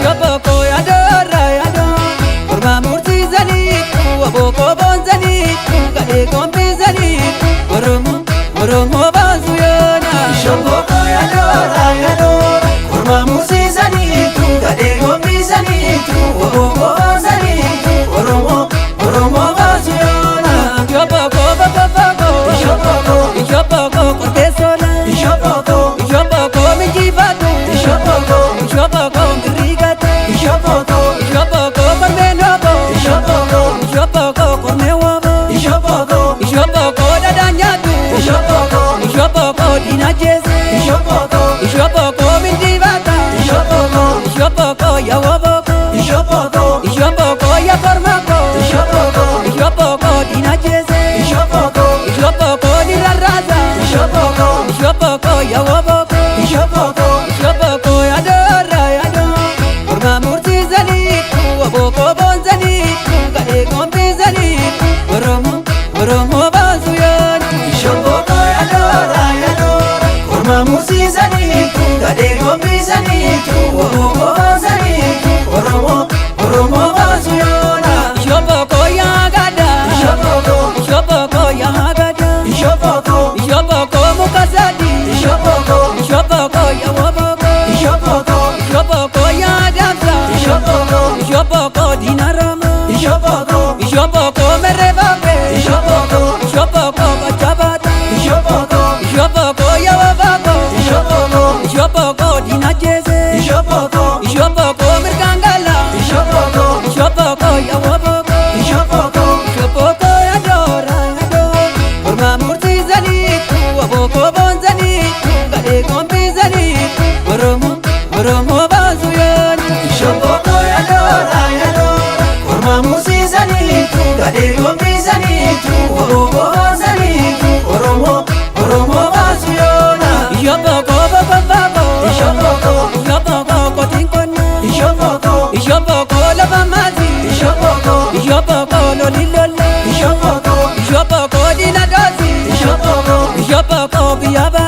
Ishopoko yadora yado Kurma murti zani Waboko bonzani Kade kompi zani Oromo bazu yona Ishopoko yadora yado Kurma murti zani Kade kompi zani Waboko bonzani Oromo bazu yona Ishopoko babako Ishopoko korbesola Ishopoko mijibatu Ishopoko ngirigata Ishopoko kormenobo Ishopoko kormewabo Ishopoko dadanyatu Ishopoko dinajese Ishopoko mijibata Ishopoko yawaboko Ishopoko yakormako Ishopoko dinajese Ishopoko diraraza Ishopoko yawaboko Ishopoko yadora yado Kurma murti zani Waboko bonzani Kade kompi zani Oromo bazu yona Ishopoko yadora yado Kurma murti zani Kade kompi zani Waboko bonzani Oromo bazu yona Ishopoko yagada Ishopoko yagada Ishopoko mukazadi Ishopoko yawaboko Ishopoko yadabza Ishopoko dinarama Ishopoko merebabe Ishopoko bachabata Ishopoko yawaboko Ishopoko dinajeze Ishopoko mirkangala Ishopoko yawaboko Ishopoko yadora yado Kurma murti zani Waboko bonzani Kade kompi zani Oromo bazu yona Ishopoko yadora yado Kurma murti zani Kade kompi zani Waboko bonzani Oromo bazu yona Ishopoko babako Ishopoko kotinkona Ishopoko labamazi Ishopoko lolilola Ishopoko dinadozi Ishopoko biyaba